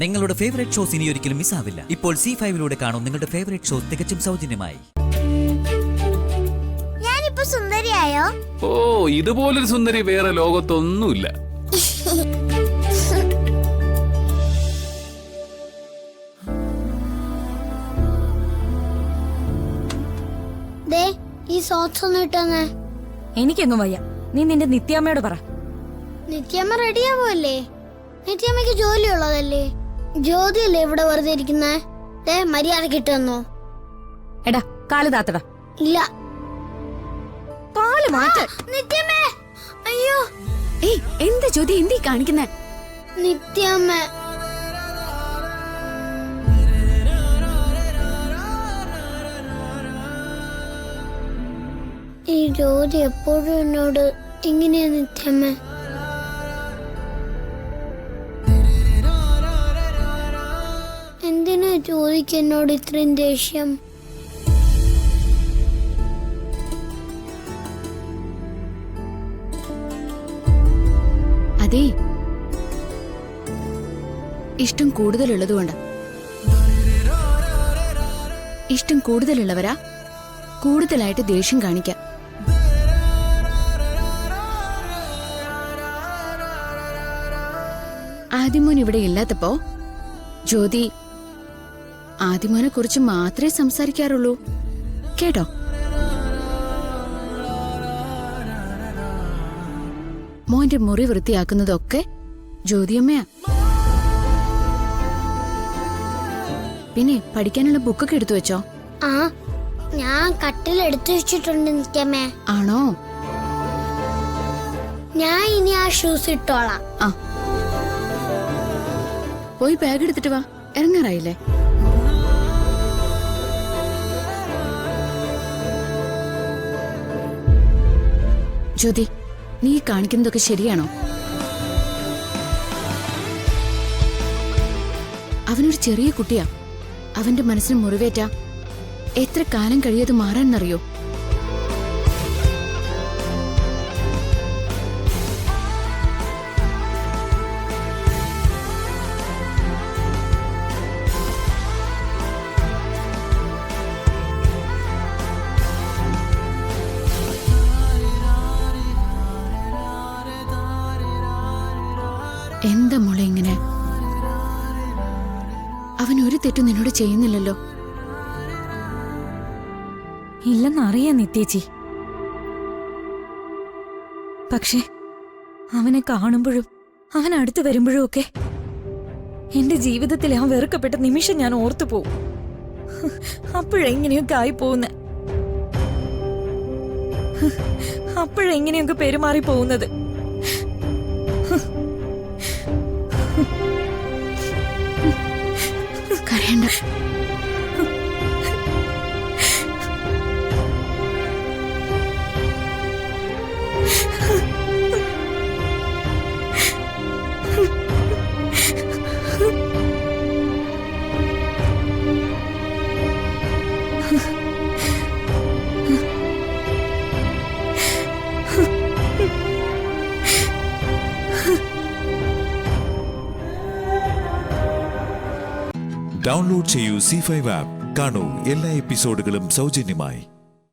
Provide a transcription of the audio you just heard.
നിങ്ങളുടെ favourite shows ഇനി ഒരിക്കലും മിസ്സാവില്ല. ഇപ്പോൾ C5 കാണും നിങ്ങളുടെ ഫേവറേറ്റ് ഷോസ് തികച്ചും സൗജന്യമായി. ഞാനിപ്പോ സുന്ദരിയായോ? ഓ, ഇതുപോലൊരു സുന്ദരി വേറെ ലോകത്തൊന്നുമില്ല. ഈ സോക്സ് ഒന്ന് ഇട്ടെന്ന്. എനിക്കെങ്ങും വയ്യ. നീ നിന്റെ നിത്യാമ്മയോട് പറ. നിത്യാമ്മ റെഡിയാവുമല്ലേ? നിത്യാമ്മക്ക് ജോലി ഉള്ളതല്ലേ? ജ്യോതിയല്ലേ ഇവിടെ വെറുതെ ഇരിക്കുന്നേ? മര്യാദ കിട്ടുന്നോ? എടാ കാല് താത്തടാ. ഇല്ല, കാല് മാറ്റ. നിത്യാമ്മ, അയ്യോ. ഏയ്, എന്താ ജ്യോതി എന്തീ കാണിക്കുന്നേ? നിത്യാമ്മ, ഈ ജ്യോതി എപ്പോഴും എന്നോട് ഇങ്ങനെയാ. നിത്യാമ്മ, എന്തിനാ ജ്യോതിക്ക് എന്നോട് ഇത്രയും ദേഷ്യം? അതേ, ഇഷ്ടം കൂടുതലുള്ളതുകൊണ്ട്. ഇഷ്ടം കൂടുതലുള്ളവരാ കൂടുതലായിട്ട് ദേഷ്യം കാണിക്കാം. ആദിമോൻ ഇവിടെ ഇല്ലാത്തപ്പോ ജ്യോതി ആദിമോനെ കുറിച്ച് മാത്രമേ സംസാരിക്കാറുള്ളൂ. കേട്ടോ? മോന്റെ മുറി വൃത്തിയാക്കുന്നതൊക്കെ ജ്യോതിയമ്മയാ. പിന്നെ പഠിക്കാനുള്ള ബുക്കൊക്കെ എടുത്തു വെച്ചോ? ആ, ഞാൻ കട്ടിൽ എടുത്തു വെച്ചിട്ടുണ്ട് നിത്യാമ്മേ. ആണോ? ഞാൻ ഇനി ആ ഷൂസ് ഇട്ടോളാം. ആ, പോയി ബാഗ് എടുത്തിട്ട് വാ. ഇറങ്ങാറായില്ലേ? ജ്യോതി, നീ കാണിക്കുന്നതൊക്കെ ശരിയാണോ? അവനൊരു ചെറിയ കുട്ടിയാ. അവന്റെ മനസ്സിന് മുറിവേറ്റ എത്ര കാലം കഴിയാതെ മാറാന്നറിയോ? എന്താ മോളെ ഇങ്ങനെ? അവൻ ഒരു തെറ്റും നിന്നോട് ചെയ്യുന്നില്ലല്ലോ. ഇല്ലെന്നറിയാം നിത്യേച്ചി. പക്ഷേ അവനെ കാണുമ്പോഴും അവൻ അടുത്ത് വരുമ്പോഴും ഒക്കെ എന്റെ ജീവിതത്തിൽ ആ വെറുക്കപ്പെട്ട നിമിഷം ഞാൻ ഓർത്തു പോവും. അപ്പോഴെങ്ങനെയൊക്കെ ആയി പോകുന്ന, അപ്പോഴെങ്ങനെയൊക്കെ പെരുമാറി പോകുന്നത്. കരയണ്ട. ഡൗൺലോഡ് ചെയ്യൂ C5 ആപ്പ്. കാണൂ എല്ലാ എപ്പിസോഡുകളും സൗജന്യമായി.